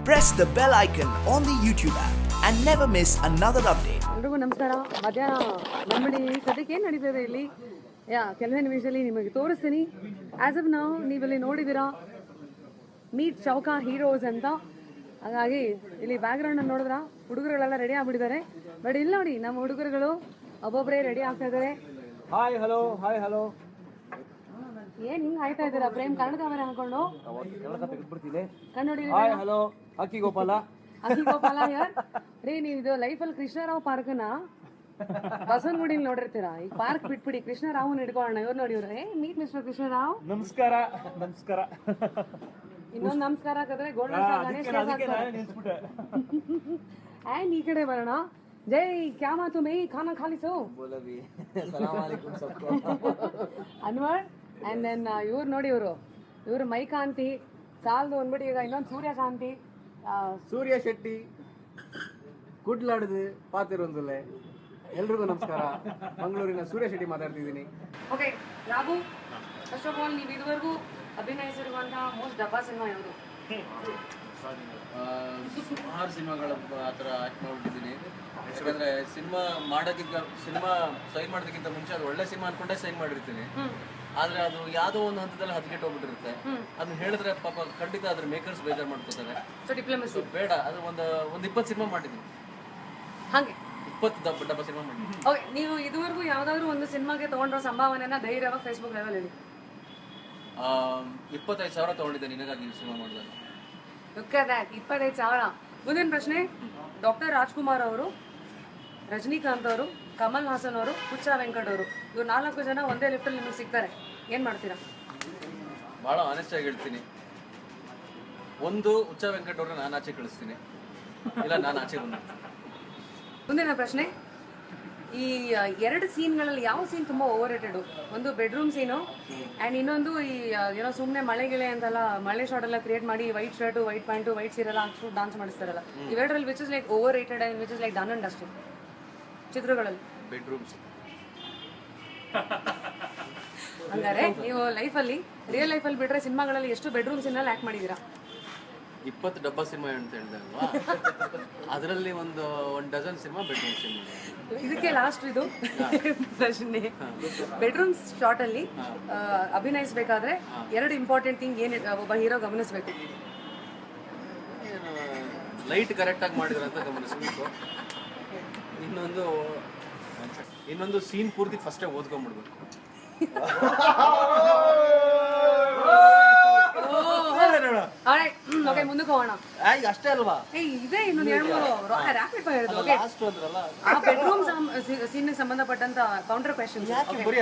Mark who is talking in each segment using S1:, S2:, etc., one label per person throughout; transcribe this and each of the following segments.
S1: Press the bell icon on the YouTube app and never miss another update.
S2: ಎಲ್ರಿಗೂ ನಮಸ್ಕಾರ. ಮಧ್ಯಾಹ್ನ ನಮ್ಮಲ್ಲಿ ಸದ್ಯಕ್ಕೆ ಏನು ನಡೀತದೆ ಇಲ್ಲಿ ಕೆಲವೇ ನಿಮಿಷದಲ್ಲಿ ನಿಮಗೆ ತೋರಿಸ್ತೀನಿ. ಆಸ್ ಆಫ್ ನಾವು ನೀವಿಲ್ಲಿ ನೋಡಿದ್ದೀರಾ ಮೀಟ್ ಚೌಕಾ ಹೀರೋಸ್ ಅಂತ. ಹಾಗಾಗಿ ಇಲ್ಲಿ ಬ್ಯಾಕ್ಗ್ರೌಂಡ್ ನೋಡಿದ್ರ ಹುಡುಗರುಗಳೆಲ್ಲ ರೆಡಿ ಆಗ್ಬಿಟ್ಟಿದ್ದಾರೆ. ಬಟ್ ಇಲ್ಲಿ ನೋಡಿ ನಮ್ಮ ಹುಡುಗರುಗಳು ಒಬ್ಬೊಬ್ಬರೇ ರೆಡಿ ಆಗ್ತಾ ಇದ್ದಾರೆ.
S3: ಹಾಯ್ ಹಲೋ
S2: ಏನ್ ಹಿಂಗ್ ಆಯ್ತಾ ಇದ್ದೀರಾ? ಪ್ರೇಮ್ ಕನ್ನಡ ಮನೆ ಹಾಕೊಂಡು ಕನ್ನಡಿ
S3: ಹಲೋ ಅಕ್ಕಿ ಗೋಪಾಲ
S2: ಯಾರ್ ರೀ, ನೀವು ಇದು ಲೈಫಲ್ಲಿ ಕೃಷ್ಣರಾವ್ ಪಾರ್ಕ್ನ ಬಸವನಗುಡಿಲಿ ನೋಡಿರ್ತೀರಾ. ಈ ಪಾರ್ಕ್ ಬಿಟ್ಬಿಡಿ, ಕೃಷ್ಣರಾವ್ ಹಿಡ್ಕೊಳ್ಳೋಣ. ಇವ್ರು ನೋಡಿ, ಇವ್ರೆ ಮೀಟ್ ಮಿಸ್ಟರ್ ಕೃಷ್ಣರಾವ್.
S3: ನಮಸ್ಕಾರ
S2: ಇನ್ನೊಂದು ನಮಸ್ಕಾರ ಹಾಕಿದ್ರೆ ಆ್ಯಂಡ್ ಈ ಕಡೆ ಬರೋಣ. ಜೈ ಕ್ಯಾ ಮಾತು ಮೇ ಖಾನಾ ಖಾಲಿಸು ಅನ್ವರ್. ಆ್ಯಂಡ್ ದೆನ್ ಇವ್ರು ನೋಡಿ, ಇವರು ಮೈಕಾಂತಿ ಸಾಲದು ಅಂದ್ಬಿಟ್ಟು ಈಗ ಇನ್ನೊಂದು
S3: ಸೂರ್ಯ ಶೆಟ್ಟಿ ಕುಡ್ಲಾಡದು ಪಾತಿರೊಂದುಲೆ. ಎಲ್ರಿಗೂ ನಮಸ್ಕಾರ. ಮಂಗಳೂರಿನ ಸೂರ್ಯ ಶೆಟ್ಟಿ ಮಾತಾಡ್ತಿದ್ದೀನಿ.
S2: Okay Raghu, first of all ನೀವು ಇದುವರೆಗೂ ಅಭಿನಯಿಸಿರುವಂತಹ ಮೋಸ್ಟ್ ಡಬ್ಬಾ ಸಿನಿಮಾ ಯಾವುದು?
S4: ಸುಮಾರು ಸಿನಿಮಾಗಳ ಆ ಥರ ಆ್ಯಕ್ಟ್ ಮಾಡ್ಬಿಟ್ಟಿದ್ದೀನಿ. ಯಾಕಂದರೆ ಸಿನಿಮಾ ಸೈನ್ ಮಾಡೋದಕ್ಕಿಂತ ಮುಂಚೆ ಅದು ಒಳ್ಳೆ ಸಿನಿಮಾ ಅನ್ಕೊಂಡೇ ಸೈನ್ ಮಾಡಿರ್ತೀನಿ. ಆದರೆ ಅದು ಯಾವುದೋ ಒಂದು ಹಂತದಲ್ಲಿ ಹದಗೆಟ್ಟು ಹೋಗ್ಬಿಟ್ಟಿರುತ್ತೆ. ಅದನ್ನ ಹೇಳಿದ್ರೆ ಪಾಪ ಖಂಡಿತ ಅದ್ರ ಮೇಕರ್ಸ್ ಬೇಜಾರು ಮಾಡ್ಕೋತಾರೆ.
S2: ಡಿಪ್ಲೊಮಸಿ
S4: ಬೇಡ, ಅದು ಒಂದು 20 ಸಿನಿಮಾ ಮಾಡಿದ್ದೀನಿ.
S2: ಹಾಗೆ
S4: 20 ಡಬ್ಬ ಸಿನಿಮಾ ಮಾಡಿದ್ದೀನಿ.
S2: ಓಕೆ, ನೀವು ಇದುವರೆಗೂ ಯಾವುದಾದ್ರೂ ಒಂದು ಸಿನಿಮಾಗೆ ತೊಗೊಂಡಿರೋ ಸಂಭಾವನೆನ ಧೈರ್ಯವಾಗಿ ಫೇಸ್ಬುಕ್ ಲೆವೆಲ್ ಹೇಳಿ.
S4: 25,000 ತೊಗೊಂಡಿದ್ದೆ ನಿನಗಾಗಿ ನೀವು ಸಿನಿಮಾ ಮಾಡಿದಾಗ.
S2: 25,000. ಮುಂದಿನ ಪ್ರಶ್ನೆ, ಡಾಕ್ಟರ್ ರಾಜ್ಕುಮಾರ್ ಅವರು, ರಜನಿಕಾಂತ್ ಅವರು, ಕಮಲ್ ಹಾಸನ್ ಅವರು, ಹುಚ್ಚ ವೆಂಕಟ್ ಅವರು, ಇವ್ರು 4 ಜನ ಒಂದೇ ಲಿಫ್ಟಲ್ಲಿ ನಿಮಗೆ ಸಿಗ್ತಾರೆ, ಏನು ಮಾಡ್ತೀರಾ?
S4: ಭಾಳ ಆನೆಸ್ಟ್ ಆಗಿ ಹೇಳ್ತೀನಿ. ಒಂದು ಹುಚ್ಚ ವೆಂಕಟ್ ಅವ್ರನ್ನ ನಾನು ಆಚೆ ಕಳಿಸ್ತೀನಿ, ಇಲ್ಲ ನಾನು ಆಚೆ ಬಂದ್ಬಿಡ್ತೀನಿ.
S2: ಮುಂದಿನ ಪ್ರಶ್ನೆ, ಈ 2 ಸೀನ್ಗಳಲ್ಲಿ ಯಾವ ಸೀನ್ ತುಂಬ ಓವರ್ ರೇಟೆಡು? ಒಂದು ಬೆಡ್ರೂಮ್ ಸೀನು ಆ್ಯಂಡ್ ಇನ್ನೊಂದು ಈ ಏನೋ ಸುಮ್ಮನೆ ಮಳೆಗೆಳೆ ಅಂತೆಲ್ಲ ಮಳೆ ಶಾರ್ಟ್ ಎಲ್ಲ ಕ್ರಿಯೇಟ್ ಮಾಡಿ white shirt, white pant, white ಸೀರೆಲ್ಲ ಹಾಕ್ಸ್ಬಿಟ್ಟು ಡಾನ್ಸ್ ಮಾಡಿಸ್ತಾರಲ್ಲ. ಇವೆರಡರಲ್ಲಿ which is like overrated and which is like done and dusted ಚಿತ್ರಗಳಲ್ಲಿ?
S4: ಬೆಡ್ರೂಮ್ಸ್.
S2: ಹಂಗಾರೆ ನೀವು ಲೈಫಲ್ಲಿ ರಿಯಲ್ ಲೈಫಲ್ಲಿ ಬಿಟ್ಟರೆ ಸಿನಿಮಾಗಳಲ್ಲಿ ಎಷ್ಟು ಬೆಡ್ರೂಮ್ ಸೀನಲ್ಲಿ ಆ್ಯಕ್ಟ್ ಮಾಡಿದ್ದೀರಾ?
S4: 20 ಡಬ್ಬ ಸಿನಿಮಾ ಅಂತ ಹೇಳಿದಲ್ವಾ, ಅದರಲ್ಲಿ ಒಂದು ಡಜನ್ ಸಿನಿಮಾ ಬೆಡ್ರೂಮ್ ಸಿನಿಮಾ.
S2: ಇದಕ್ಕೆ ಲಾಸ್ಟ್ ಇದು ಪ್ರಶ್ನೆ. ಬೆಡ್ರೂಮ್ ಶಾರ್ಟ್ ಅಲ್ಲಿ ಅಭಿನಯಿಸಬೇಕಾದ್ರೆ 2 ಇಂಪಾರ್ಟೆಂಟ್ ಥಿಂಗ್ ಏನು ಒಬ್ಬ ಹೀರೋ ಗಮನಿಸಬೇಕು?
S4: ಲೈಟ್ ಕರೆಕ್ಟಾಗಿ ಮಾಡಿದ್ರೆ ಅಂತ ಗಮನಿಸಬೇಕು. ಇನ್ನೊಂದು ಸೀನ್ ಪೂರ್ತಿ ಫಸ್ಟೇ ಓದ್ಕೊಂಡ್ಬಿಡ್ಬೇಕು.
S2: ಓಕೆ, ಮುಂದಕ್ಕೆ ಹೋಗೋಣ.
S4: ಅಷ್ಟೇ ಅಲ್ವಾ?
S2: ಇದೇ ಇನ್ನೊಂದು 2-3 ರ್ಯಾಪಿಡ್ ಫೈರ್. ಆ ಬೆಡ್ರೂಮ್ ಸೀನ್ ಸಂಬಂಧಪಟ್ಟಂತ ಕೌಂಟರ್ ಕ್ವೆಶ್ಚನ್.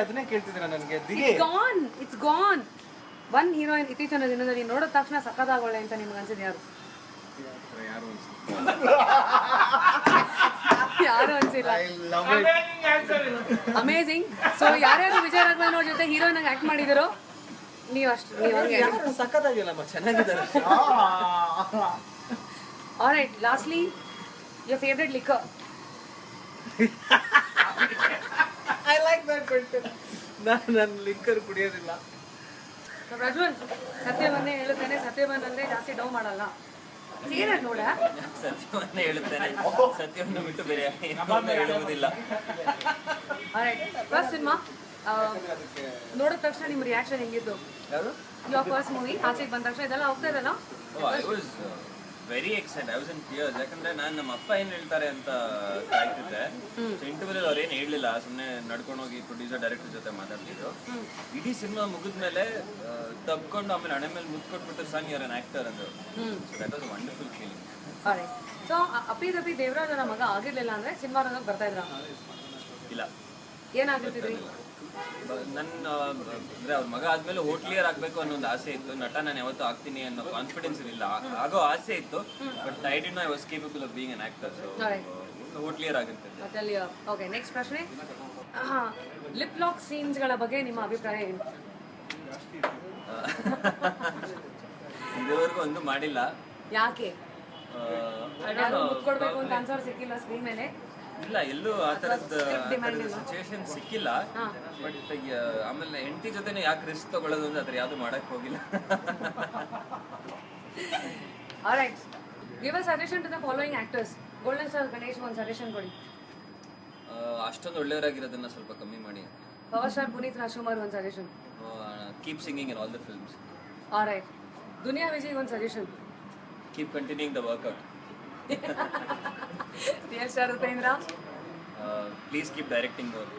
S4: ಅದನ್ನೇ ಕೇಳ್ತಿದ್ದೀರಾ ನನಗೆ?
S2: It's gone. ಒನ್ ಹೀರೋಯಿನ್ ಇತ್ತೀಚಿನ ದಿನದಲ್ಲಿ ನೋಡಿದ ತಕ್ಷಣ ಸಕ್ಕತ್ತಾಗೋಳೆ ಅಂತ ನಿಮ್ಗೆ ಅನ್ಸಿದ್ ಯಾರು? ಯಾರು ಅನ್ಸಿಲ್ಲ? ಅಮೇಝಿಂಗ್. ಸೊ ಯಾರ್ಯಾರು ವಿಜಯ ರಾಘವನ್ ಅವ್ರ ಜೊತೆ ಹೀರೋಯಿನ್ ಆಗಿ ಆಕ್ಟ್ ಮಾಡಿದಿರೋ ನೀವು
S4: ಸಕ್ಕತ್ತಾಗಿಲ್ಲಮ್ಮ, ಚೆನ್ನಾಗಿದ್ದಾರೆ.
S2: All right, lastly your favourite liquor?
S4: I like that question. ನಾನು ಲಿಕ್ಕರ್ ಕುಡಿಯೋದಿಲ್ಲ.
S2: ಪ್ರಜ್ವಲ್, ಸತ್ಯವನ್ನೇ ಹೇಳುತ್ತೇನೆ, ಸತ್ಯವನ್ನ ಅಂದ್ರೆ ಜಾಸ್ತಿ ಡೌ ಮಾಡಲ್ಲ. ಏನಾದ್ರು ನೋಡ,
S5: ಸತ್ಯವನ್ನೇ ಹೇಳುತ್ತೇನೆ, ಸತ್ಯವನ್ನು ಬಿಟ್ಟು ಬೇರೆ ಹೇಳುವುದಿಲ್ಲ.
S2: ಆಲ್ರೈಟ್, ಫಸ್ಟ್ ಸಿನಿಮಾ ನೋಡಿದ ತಕ್ಷಣ ನಿಮ್ಮ ರಿಯಾಕ್ಷನ್ ಹೆಂಗಿತ್ತು? ಯುವರ್ ಫಸ್ಟ್ ಮೂವಿ ಆಚೆಗೆ ಬಂದ ತಕ್ಷಣ ಇದೆಲ್ಲ ಹೋಗ್ತಾ ಇದಲ್ಲ?
S5: I was very excited. I was in tears. ಯಾಕಂದ್ರೆ ನಾನು ನಮ್ಮ ಅಪ್ಪ ಏನು ಹೇಳ್ತಾರೆ ಅಂತ ಕಾಯ್ತಿದ್ದೆ. ಸೊ ಇಂಟರ್ವ್ಯೂಲ್ ಅವ್ರು ಏನು ಹೇಳಲಿಲ್ಲ, ಸುಮ್ಮನೆ ನಡ್ಕೊಂಡು ಹೋಗಿ ಪ್ರೊಡ್ಯೂಸರ್ ಡೈರೆಕ್ಟರ್ ಜೊತೆ ಮಾತಾಡ್ತಿದ್ರು. ಇಡೀ ಸಿನಿಮಾ ಮುಗಿದ್ಮೇಲೆ ತಬ್ಕೊಂಡು ಆಮೇಲೆ ಹಣೆ ಮೇಲೆ ಮುತ್ಕೊಟ್ಬಿಟ್ಟು ಸನ್ ಯುವರ್ ಅನ್ ಆಕ್ಟರ್ ಅಂದರು. So that was wonderful feeling.
S2: So ಅಪ್ಪಿ ದೇವರಾಜನ ಮಗ ಆಗಿರ್ಲಿಲ್ಲ ಅಂದ್ರೆ ಸಿನಿಮಾ ರಂಗಕ್ಕೆ ಬರ್ತಾ ಇದ್ರ?
S5: ಇಲ್ಲ.
S2: ಏನಾಗಿರ್ತಿದ್ರಿ?
S5: ನನ್ನ ಅಂದ್ರೆ ಅವ್ರ ಮಗ ಆದ್ಮೇಲೆ ಹೋಟ್ಲಿಯರ್ ಆಗ್ಬೇಕು ಅನ್ನೋ ಒಂದು ಆಸೆ ಇತ್ತು. ನಟ ನಾನು ಯಾವತ್ತೂ ಆಗ್ತೀನಿ ಅನ್ನೋ ಕಾನ್ಫಿಡೆನ್ಸ್ ಇರಲಿಲ್ಲ. ಆಗೋ ಆಸೆ ಇತ್ತು, but I did no I was capable of being an actor. So hotelier ಆಗಿರ್ತಿದ್ದೆ.
S2: ಓಕೆ, ನೆಕ್ಸ್ಟ್ ಪ್ರಶ್ನೆ, ಲಿಪ್ ಲಾಕ್ ಸೀನ್ಸ್ಗಳ ಬಗ್ಗೆ ನಿಮ್ಮ ಅಭಿಪ್ರಾಯ ಏನು?
S5: ಇದುವರೆಗೂ ಒಂದು ಮಾಡಿಲ್ಲ.
S2: ಯಾಕೆ? ಮುತ್ಕೊಡ್ಬೇಕು ಅಂತ ಆನ್ಸರ್ ಸಿಕ್ಕಿಲ್ಲ ಸ್ಕ್ರೀನ್ ಮೇಲೆ?
S5: ಇಲ್ಲ, ಎಲ್ಲೂ ಆ ಥರದ ಸಿಚುವೇಶನ್ ಸಿಕ್ಕಿಲ್ಲ. ಬಟ್ ಆಮೇಲೆ ಹೆಂಡತಿ ಜೊತೆನೆ ಯಾಕೆ ರಿಸ್ಕ್ ತಗೊಳ್ಳೋದು ಅಂದ್ರೆ ಅದ್ರ ಯಾವ್ದು ಮಾಡಕ್ ಹೋಗಿಲ್ಲ.
S2: Alright, give a suggestion to the following actors. Golden star Ganesh ಒಂದು ಸಜೆಷನ್ ಕೊಡಿ.
S5: ಅಷ್ಟೊಂದು ಒಳ್ಳೆಯವರಾಗಿರೋದನ್ನ ಸ್ವಲ್ಪ ಕಮ್ಮಿ ಮಾಡಿ.
S2: ಪವರ್ ಸ್ಟಾರ್ ಪುನೀತ್ ರಾಜ್ಕುಮಾರ್ ಒಂದು suggestion.
S5: Keep singing in all the films.
S2: Alright. Duniya Vijay ಒಂದು suggestion.
S5: Keep continuing the workout.
S2: Real star Upendra.
S5: Please keep directing more.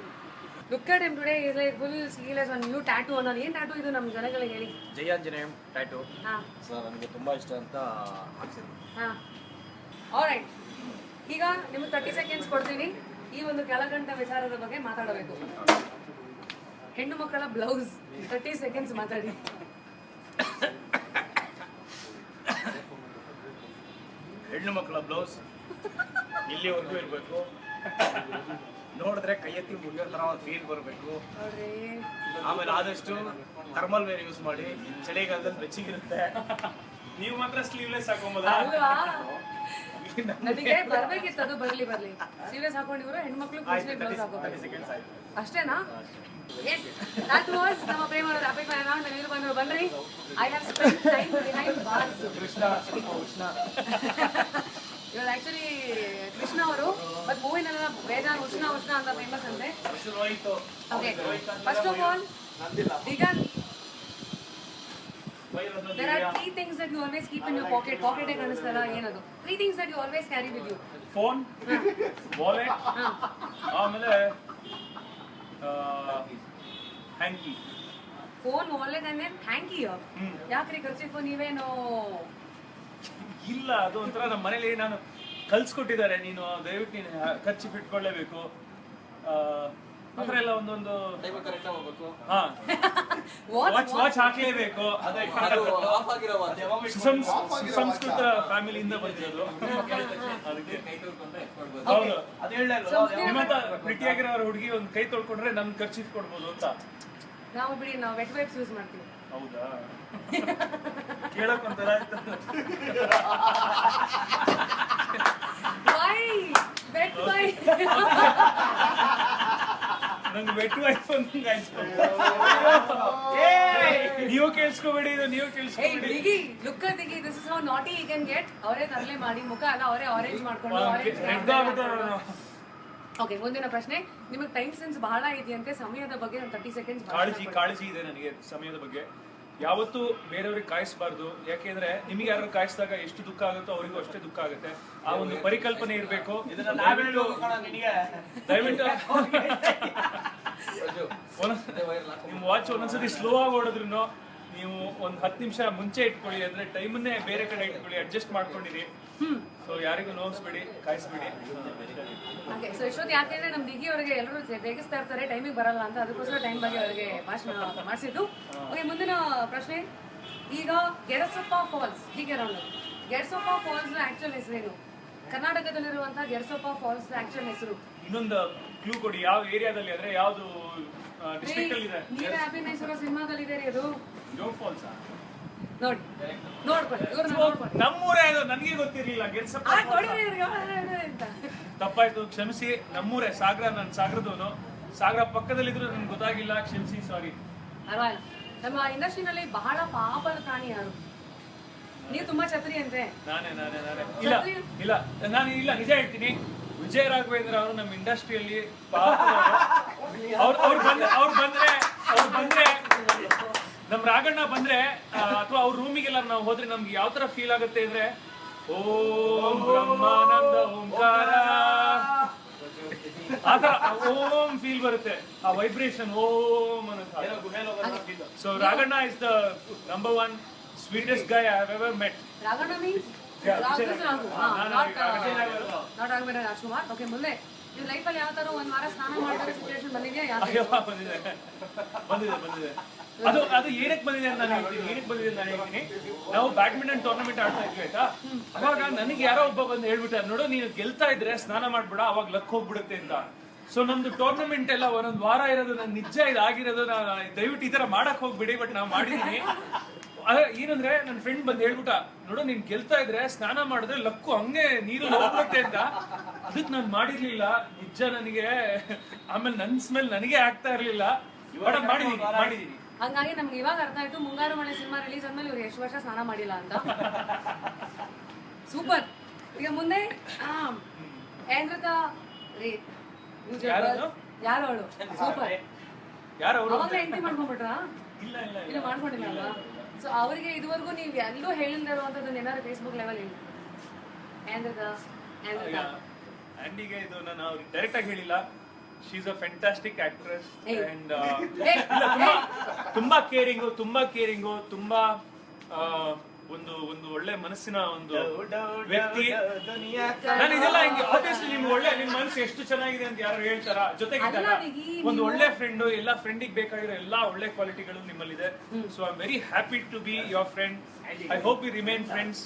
S2: Look at him today, he's like full serious on new tattoo on. ಏನು tattoo ಇದು ನಮ್ಮ ಜನಗಳಿಗೆ ಹೇಳಿ.
S3: ಜಯಾಂಜನೇಯಂ tattoo
S2: ಹಾಂ
S3: sir ನನಗೆ ತುಂಬ ಇಷ್ಟ ಅಂತ ಹಾಕ್ಸಿದ್ವಿ.
S2: ಹಾಂ ಆಲ್ರೈಟ್. ಈಗ ನಿಮಗೆ 30 ಸೆಕೆಂಡ್ಸ್ ಕೊಡ್ತೀನಿ. ಈ ಒಂದು ಕೆಳಗಂಟ ವಿಚಾರದ ಬಗ್ಗೆ ಮಾತಾಡಬೇಕು. ಹೆಣ್ಣು ಮಕ್ಕಳ ಬ್ಲೌಸ್ 30 ಸೆಕೆಂಡ್ಸ್ ಮಾತಾಡಿ.
S6: ಹೆಣ್ಣು ಮಕ್ಕಳ ಬ್ಲೌಸ್ ಇಲ್ಲಿವರೆಗೂ ಇರಬೇಕು. ನೋಡಿದ್ರೆ ಕೈ ಎತ್ತಿ ಮುಗಿಯೋ ಥರ ಒಂದು ಫೀಲ್ ಬರಬೇಕು. ಆಮೇಲೆ ಆದಷ್ಟು ಥರ್ಮಲ್ ವೇರ್ ಯೂಸ್ ಮಾಡಿ, ಚಳಿಗಾಲದಲ್ಲಿ ಬೆಚ್ಚಗಿರುತ್ತೆ. ನೀವು ಮಾತ್ರ ಸ್ಲೀವ್ಲೆಸ್ ಹಾಕೊಂಬೋದಾ?
S2: ಅಲ್ವಾ, ನನಗೆ ಬರ್ಬೇಕಿತ್ತು, ಅದು ಬರ್ಲಿ. ಸೀರಿಯಸ್ ಹಾಕೊಂಡಿದ್ರು ಹೆಣ್ಮಕ್ಳು ಬ್ಲೌಸ್ ಹಾಕೋಬೇಕು ಅಷ್ಟೇನಾ? ಎಸ್, ದಟ್ ವಾಸ್ ನಮ್ಮ ಪ್ರೇಮದ ರ್ಯಾಪಿಡ್ ಫೈರ್ ರೌಂಡ್. ನೀವು ಬಂದ್ರು ಬನ್ರಿ. I have spent time behind bars. Krishna ಇವಾಗ ಆಕ್ಚುಲಿ ಕೃಷ್ಣ ಅವರು ಬಟ್ ಮೂವಿನೆಲ್ಲ ಬೇಜಾರು ಉಷ್ಣ ಅಂತ ಫೇಮಸ್ ಅಂತೆ. Okay, first of all Diganth, there are 3 things that you always keep in your pocket. Pocket ಕಾಣಿಸ್ತಲ್ಲ, ಏನದು? 3 things that you always carry with you.
S6: Phone, wallet, ಆಮೇಲೆ hanky.
S2: Phone, wallet and hanky. ಯಾಕ್ರಿ kerchief ನೀವೇನು?
S6: ಇಲ್ಲ, ಅದು ಒಂಥರ ನಮ್ಮ ಮನೇಲಿ ನಾನು ಕಲ್ಸ್ಕೊಟ್ಟಿದ್ದಾರೆ, ನೀನು ದಯವಿಟ್ಟು ನೀನು ಖರ್ಚು ಇಟ್ಕೊಳ್ಳೇಬೇಕು ಆ ಥರ ಎಲ್ಲ ಒಂದೊಂದು
S4: ಕರೆಕ್ಟಾಗಿ ಹೋಗ್ಬೇಕು.
S6: ಹಾ, ವಾಚ್ ಹಾಕ್ಲೇಬೇಕು. ಸುಸಂಸ್ಕೃತ ಫ್ಯಾಮಿಲಿಯಿಂದ ಬಂದಿರೋದು. ಅದಕ್ಕೆ ಹೌದು, ನಿಮ್ಮಂತ ಪ್ರೀತಿಯಾಗಿರೋ ಹುಡುಗಿ ಒಂದು ಕೈ ತೊಳ್ಕೊಂಡ್ರೆ ನನ್ ಖರ್ಚು ಕೊಡ್ಬೋದು ಅಂತ.
S2: ನಾವು ಬಿಡಿ, ನಾವು ವೆಟ್ ವೈಪ್ಸ್ ಯೂಸ್ ಮಾಡ್ತೀವಿ.
S6: ಹೌದಾ? ಕೇಳಕ್ ಒಂಥರ ಆಯ್ತು.
S2: ವೆಟ್ ವೈಪ್
S6: ನಂಗೆ ವೆಟ್ ವೈಪ್ ಅಂತ ಆಯ್ತು. ನೀವು ಕೇಳಿಸ್ಕೋಬೇಡಿ, ಇದು ನೀವು ಕೇಳಿಸ್ಕೋಬೇಡಿ.
S2: Diggi, look at Diggi, this is how naughty you can get. ಅವರೇ ತರಲೆ ಮಾಡಿ ಮುಖ ಎಲ್ಲ ಅವರೇ ಆರೆಂಜ್ ಮಾಡ್ಕೊಂಡು. ಓಕೆ, ಮುಂದಿನ ಪ್ರಶ್ನೆ. ನಿಮಗೆ ಟೈಮ್ ಸೆನ್ಸ್ ಬಹಳ ಇದೆಯಂತೆ, ಸಮಯದ ಬಗ್ಗೆ ಒಂದು 30 ಸೆಕೆಂಡ್ಸ್.
S6: ಕಾಳಜಿ ಇದೆ ನನಗೆ ಸಮಯದ ಬಗ್ಗೆ. ಯಾವತ್ತೂ ಬೇರೆಯವ್ರಿಗೆ ಕಾಯಿಸಬಾರ್ದು. ಯಾಕೆಂದ್ರೆ ನಿಮಗೆ ಯಾರು ಕಾಯಿಸಿದಾಗ ಎಷ್ಟು ದುಃಖ ಆಗುತ್ತೋ ಅವರಿಗೂ ಅಷ್ಟೇ ದುಃಖ ಆಗುತ್ತೆ. ಆ ಒಂದು ಪರಿಕಲ್ಪನೆ ಇರಬೇಕು. ದಯವಿಟ್ಟು ನಿಮ್ಮ ವಾಚ್ ಒಂದೊಂದ್ಸತಿ ಸ್ಲೋ ಆಗಿ ಓಡಿದ್ರು ನೀವು ಒಂದು 10 ನಿಮಿಷ ಮುಂಚೆ ಇಟ್ಕೊಳ್ಳಿ. ಅಂದ್ರೆ ಟೈಮನ್ನೇ ಬೇರೆ ಕಡೆ ಇಟ್ಕೊಳ್ಳಿ, ಅಡ್ಜಸ್ಟ್ ಮಾಡ್ಕೊಂಡಿರಿ. ಸೊ ಯಾರಿಗೂ ನೋವಿಸ್ಬೇಡಿ, ಕಾಯಿಸ್ಬೇಡಿ.
S2: ಹಾಗೆ ಸೊ ಇಷ್ಟೊತ್ತು ಯಾಕೆಂದ್ರೆ ನಮ್ಮ ದಿಗಿ ಅವರಿಗೆ ಎಲ್ಲರೂ ರೇಗಿಸ್ತಾ ಇರ್ತಾರೆ, ಟೈಮಿಗೆ ಬರಲ್ಲ ಅಂತ, ಅದಕ್ಕೋಸ್ಕರ ಟೈಮ್ ಬಗ್ಗೆ ಅವರಿಗೆ ಭಾಷಣ ಮಾಡಿಸಿದ್ದು. ಓಕೆ, ಮುಂದಿನ ಪ್ರಶ್ನೆ. ಈಗ ಗೆರಸಪ್ಪ ಫಾಲ್ಸ್, ಹೀಗೆ ರೌಂಡ್. ಗೆರಸಪ್ಪ ಫಾಲ್ಸ್ ಆಕ್ಚುಲ್ ಹೆಸರೇನು? ಕರ್ನಾಟಕದಲ್ಲಿರುವಂತಹ ಗೆರಸಪ್ಪ ಫಾಲ್ಸ್ ಆಕ್ಚುಲ್ ಹೆಸರು?
S6: ಇನ್ನೊಂದು ಕ್ಲೂ ಕೊಡಿ, ಯಾವ ಏರಿಯಾದಲ್ಲಿ, ಅಂದ್ರೆ ಯಾವ್ದು ಡಿಸ್ಟ್ರಿಕ್ಟ್ ಅಲ್ಲಿ ಇದೆ?
S2: ನೀವೇ ಅಭಿನಯಿಸಿರೋ ಸಿನಿಮಾದಲ್ಲಿ ಇದೆ ಅದು.
S6: ಜೋಗ್ ಫಾಲ್ಸ್
S2: ನೋಡಿ, ನೋಡ್ಕೊಳ್ಳಿ, ಇವ್ರನ್ನ ನೋಡ್ಕೊಳ್ಳಿ.
S6: ನಮ್ಮೂರೇ ಅದು, ನನಗೆ ಗೊತ್ತಿರ್ಲಿಲ್ಲ. ಗೆರಸಪ್ಪ
S2: ಅಂತ
S6: ತಪ್ಪಾಯ್ತು, ಕ್ಷಮಿಸಿ. ನಮ್ಮೂರೇ ಸಾಗರ, ನಾನು ಸಾಗರದವನು. ಸಾಗರ ಪಕ್ಕದಲ್ಲಿದ್ರು ನನ್ಗೆ ಗೊತ್ತಾಗಿಲ್ಲ, ಕ್ಷಮಿಸಿ, ಸಾರಿ.
S2: ಪರವಾಗಿಲ್ಲ. ನಮ್ಮ ಇಂಡಸ್ಟ್ರಿನಲ್ಲಿ ಬಹಳ ಪಾಪದ ಪ್ರಾಣಿ ಯಾರು? ನೀವು ತುಂಬಾ ಛತ್ರಿ ಅಂತೆ.
S6: ನಾನೇ ಇಲ್ಲ ನಾನು ನಿಜ ಹೇಳ್ತೀನಿ. ವಿಜಯ ರಾಘವೇಂದ್ರ ಅವರು ನಮ್ಮ ಇಂಡಸ್ಟ್ರಿಯಲ್ಲಿ ಅವ್ರು ಬಂದ್ರೆ ನಮ್ ರಾಘಣ್ಣ ಬಂದ್ರೆ ಅಥವಾ ಅವ್ರ ರೂಮಿಗೆಲ್ಲ ನಾವು ಹೋದ್ರೆ ನಮ್ಗೆ ಯಾವ ತರ ಫೀಲ್ ಆಗುತ್ತೆ ಅಂದ್ರೆ, ಓಂ ಬ್ರಹ್ಮಾನಂದ ಓಂಕಾರ, ಆತರ ಓಂ ಫೀಲ್ ಬರುತ್ತೆ. ಆ ವೈಬ್ರೇಷನ್ ಓಂ ಅನ್ನೋ. So Raghanna is the number 1 sweetest guy I have ever met.
S2: Raghanna means not Raghavendra Rajkumar. Okay, ಮುಂದೆ ನೀವು ಲೈಫಲ್ಲಿ ಯಾವ ತರ ಒಂದ್ ವಾರ ಸ್ನಾನ ಮಾಡೋ ಸಿಚುವೇಶನ್ ಬಂದಿದೆಯಾ?
S6: ಬಂದಿದೆ. ಅದು ಏನಕ್ಕೆ ಬಂದಿದೆ ಅಂತ ನಾನು ಹೇಳ್ತೀನಿ. ನಾವು ಬ್ಯಾಡ್ಮಿಂಟನ್ ಟೂರ್ನಮೆಂಟ್ ಆಡ್ತಾ ಇದ್ವಿ, ಆಯ್ತಾ? ಅವಾಗ ನನಗೆ ಯಾರೋ ಒಬ್ಬ ಬಂದು ಹೇಳ್ಬಿಟ್ಟ, ನೋಡು ನೀನು ಗೆಲ್ತಾ ಇದ್ರೆ ಸ್ನಾನ ಮಾಡ್ಬೇಡ, ಅವಾಗ ಲಕ್ ಹೋಗ್ಬಿಡುತ್ತೆ ಅಂತ. ಸೊ ನಮ್ದು ಟೂರ್ನಮೆಂಟ್ ಎಲ್ಲ ಒಂದೊಂದು ವಾರ ಇರೋದು, ನನ್ ನಿಜ ಇದಾಗಿರೋದು. ದಯವಿಟ್ಟು ಈ ತರ ಮಾಡಕ್ ಹೋಗ್ಬಿಡಿ, ಬಟ್ ನಾವು ಮಾಡಿದೀನಿ. ಏನಂದ್ರೆ ನನ್ನ ಫ್ರೆಂಡ್ ಬಂದು ಹೇಳ್ಬಿಟ್ಟ, ನೋಡು ನೀನ್ ಗೆಲ್ತಾ ಇದ್ರೆ ಸ್ನಾನ ಮಾಡಿದ್ರೆ ಲಕ್ಕು ಹಂಗೆ ನೀರು ಹೋಗ್ಬಿಡುತ್ತೆ ಅಂತ. ಅದಕ್ಕೆ ನಾನು ಮಾಡಿರ್ಲಿಲ್ಲ ನಿಜ. ನನಗೆ ಆಮೇಲೆ ನನ್ ಸ್ಮೆಲ್ ನನಗೆ ಆಗ್ತಾ ಇರ್ಲಿಲ್ಲ, ಬಟ್ ಮಾಡಿದೀನಿ.
S2: ಹಂಗಾಗಿ ನಮ್ಗೆ ಇವಾಗ ಅರ್ಥ ಆಯ್ತು ಮುಂಗಾರು ಮಳೆ ಸಿನಿಮಾ ರಿಲೀಸ್ ಆದ್ಮೇಲೆ ಇವ್ರು ಎಷ್ಟು ವರ್ಷ ಸ್ನಾನ ಮಾಡಿಲ್ಲ ಅಂತ. ಸೂಪರ್. ಈಗ ಮುಂದೆ ಏನ್ರತಾ ರೀ
S6: ಯಾರದು?
S2: ಯಾರು ಅವಳು ಸೂಪರ್
S6: ಯಾರು ಅವರು
S2: ಅವಾಗಲೇ ಎಂಟ್ರಿ ಮಾಡ್ಕೊಂಡ್ಬಿಟ್ರಾ?
S6: ಇಲ್ಲ ಇಲ್ಲ
S2: ಇಲ್ಲ ಮಾಡ್ಕೊಂಡಿಲ್ಲ ಅಲ್ವಾ? ಸೊ ಅವರಿಗೆ ಇದುವರೆಗೂ ನೀವು ಎಲ್ಲೂ ಹೇಳಿಲ್ದಿರುವಂಥದ್ದನ್ನ ಏನಾದ್ರು ಫೇಸ್ಬುಕ್ ಲೆವೆಲ್ ಹೇಳಿ. ಏನ್ರತಾ
S6: ಆಂಡಿಗೆ ಇದು ನಾನು ಅವ್ರಿಗೆ ಡೈರೆಕ್ಟ್ ಆಗಿ ಹೇಳಿಲ್ಲ. She is a fantastic actress and ತುಂಬಾ ಕೇರಿಂಗು ತುಂಬಾ ಒಂದು ಒಂದು ಒಳ್ಳೆ ಮನಸ್ಸಿನ ಒಂದು ವ್ಯಕ್ತಿ. ನಾನು ಇದೆಲ್ಲ ಹಿಂಗೆ ಆಬ್ವಿಯಸ್ಲಿ ನಿಮ್ ಮನಸ್ಸು ಎಷ್ಟು ಚೆನ್ನಾಗಿದೆ ಅಂತ ಯಾರು ಹೇಳ್ತಾರ? ಜೊತೆಗಿದ್ದಾಗ ಒಂದು ಒಳ್ಳೆ ಫ್ರೆಂಡ್, ಎಲ್ಲ ಫ್ರೆಂಡಿಗೆ ಬೇಕಾಗಿರೋ ಎಲ್ಲಾ ಒಳ್ಳೆ ಕ್ವಾಲಿಟಿಗಳು ನಿಮ್ಮಲ್ಲಿದೆ. So I am very happy to be your friend. I hope we remain friends.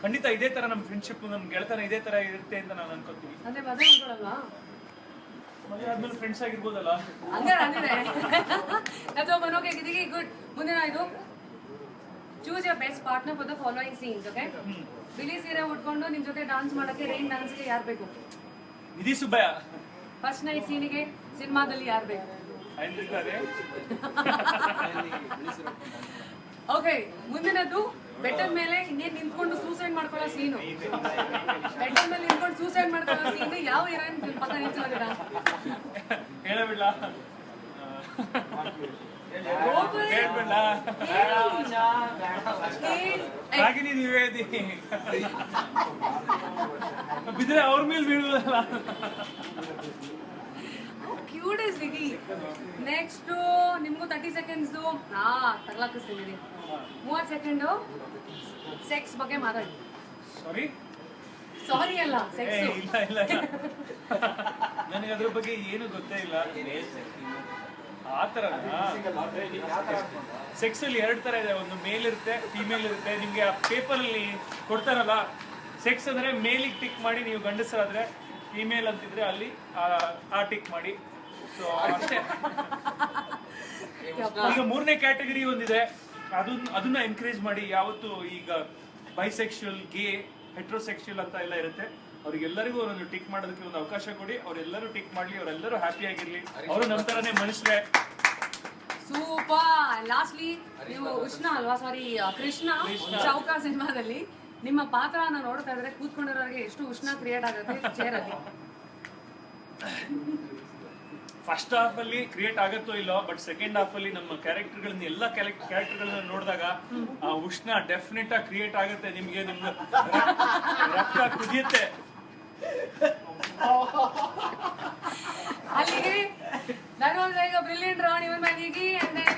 S6: ಖಂಡಿತ ಇದೇ ತರ ನಮ್ಮ ಫ್ರೆಂಡ್ಶಿಪ್, ನಮ್ ಗೆಳೆತನ ಇದೇ ತರ ಇರುತ್ತೆ ಅಂತ ನಾನು ಅನ್ಕೋತೀನಿ.
S2: ಅಂದ್ರೆ ಮದುವೆ ಮಾಡ್ಕೊಳಲ್ವಾ?
S6: ಮದುವೆ ಆದ್ಮೇಲೆ ಫ್ರೆಂಡ್ಸ್ ಆಗಿರ್ಬೋದಲ್ಲ?
S2: ಗುಡ್. ಮುಂದಿನ ಇದು choose your best partner for the following scenes. Okay, ಬಿಳಿ ಸೀರೆ ಉಟ್ಕೊಂಡು ನಿಮ್ ಜೊತೆ ಡಾನ್ಸ್ ಮಾಡಕ್ಕೆ, ರೈನ್ ಡಾನ್ಸ್ಗೆ ಯಾರು ಬೇಕು?
S6: ನಿಧಿ ಸುಬ್ಬಯ್ಯ.
S2: ಫಸ್ಟ್ ನೈಟ್ ಸೀನಿಗೆ ಸಿನಿಮಾದಲ್ಲಿ ಯಾರು ಬೇಕು? ಓಕೆ, ಮುಂದಿನದ್ದು ಬೆಟ್ಟದ ಮೇಲೆ ಇನ್ನೇನ್ ನಿಂತ್ಕೊಂಡು ಸೂಸೈಡ್ ಮಾಡ್ಕೊಳ್ಳೋ ಸೀನು. ಬೆಟ್ಟದ ಮೇಲೆ ನಿಂತ್ಕೊಂಡು ಸೂಸೈಡ್ ಮಾಡ್ಕೊಳ್ಳೋ ಸೀನ್ ಯಾವ ಹೀರೋಯಿನ್ ಪಕ್ಕ ನಿಂತ್ಕೊಂಡಿರ?
S6: ಹೇಳಬಿಡ್ಲ? ರಾಗಿಣಿ ದ್ವಿವೇದಿ ಬಿದ್ರೆ ಅವ್ರ ಮೇಲೆ ಬೀಳುವುದಲ್ಲ.
S2: Cute is Viggi. ನೆಕ್ಸ್ಟ್ ನಿಮ್ಗೂ 30 ಸೆಕೆಂಡ್ಸ್ ತಗ್ಲಾಕಿಸ್ತೀನಿ. 30 ಸೆಕೆಂಡ್ ಸೆಕ್ಸ್ ಬಗ್ಗೆ ಮಾತಾಡಿ. ಸಾರಿ ಅಲ್ಲ, ಸೆಕ್ಸ್
S6: ಇಲ್ಲ ನನಗೆ ಅದ್ರ ಬಗ್ಗೆ ಏನು ಗೊತ್ತೇ ಇಲ್ಲ. ಆತರ ಸೆಕ್ಸ್ ಅಲ್ಲಿ 2 ತರ ಇದೆ. ಒಂದು ಮೇಲ್ ಇರುತ್ತೆ, ಫಿಮೇಲ್ ಇರುತ್ತೆ. ನಿಮ್ಗೆ ಆ ಪೇಪರ್ ಅಲ್ಲಿ ಕೊಡ್ತಾರಲ್ಲ, ಸೆಕ್ಸ್ ಅಂದ್ರೆ ಮೇಲಿಗೆ ಟಿಕ್ ಮಾಡಿ, ನೀವು ಗಂಡಸರಾದ್ರೆ ಫಿಮೇಲ್ ಅಂತಿದ್ರೆ ಅಲ್ಲಿ ಆ ಟಿಕ್ ಮಾಡಿ. ಸೊ ಅಷ್ಟೇ. ಈಗ 3ನೇ ಕ್ಯಾಟಗರಿ ಒಂದಿದೆ, ಅದನ್ನ ಎನ್ಕರೇಜ್ ಮಾಡಿ. ಯಾವತ್ತು ಈಗ ಬೈಸೆಕ್ಷುಯಲ್, ಗೇ, ಹೆಟ್ರೋಸೆಕ್ಷುಯಲ್ ಅಂತ ಎಲ್ಲ ಇರುತ್ತೆ. ಅವ್ರಿಗೆಲ್ಲರಿಗೂ ಒಂದು ಟಿಕ್ ಮಾಡೋದಕ್ಕೆ ಒಂದು ಅವಕಾಶ ಕೊಡಿ. ಅವರೆಲ್ಲರೂ ಟಿಕ್ ಮಾಡ್ಲಿ, ಅವರೆಲ್ಲರೂ ಹ್ಯಾಪಿ ಆಗಿರ್ಲಿ. ಅವರು ನಮ್ಮ ತರನೇ ಮನುಷ್ಯರೇ.
S2: ಸೂಪರ್. ಲಾಸ್ಟ್ಲಿ ನೀವು ಉಷ್ಣ ಅಲ್ವಾ, ಸಾರಿ ಕೃಷ್ಣ ಚೌಕ ಸಿನಿಮಾದಲ್ಲಿ ನಿಮ್ಮ ಪಾತ್ರನ ನೋಡ್ತಾ ಇದ್ರೆ ಕೂತ್ಕೊಂಡಿರೋರಿಗೆ ಎಷ್ಟು ಉಷ್ಣ ಕ್ರಿಯೇಟ್ ಆಗುತ್ತೆ ಚೇರ್ ಅಲ್ಲಿ?
S6: ಫಸ್ಟ್ ಹಾಫ್ ಅಲ್ಲಿ ಕ್ರಿಯೇಟ್ ಆಗತ್ತೋ ಇಲ್ಲೋ, ಬಟ್ ಸೆಕೆಂಡ್ ಹಾಫ್ ಅಲ್ಲಿ ನಮ್ಮ ಕ್ಯಾರೆಕ್ಟರ್ಗಳನ್ನ ಎಲ್ಲ ಕ್ಯಾರೆಕ್ಟರ್ಗಳನ್ನ ನೋಡಿದಾಗ ಆ ಉಷ್ಣ ಡೆಫಿನೆಟ್ ಆಗಿ ಕ್ರಿಯೇಟ್ ಆಗುತ್ತೆ. ನಿಮ್ಗೆ ನಿಮ್ದು ರಕ್ತ ಕುದಿಯುತ್ತೆ.
S2: ಅಲ್ಲಿಗೆ that was like a brilliant round even by Niki and then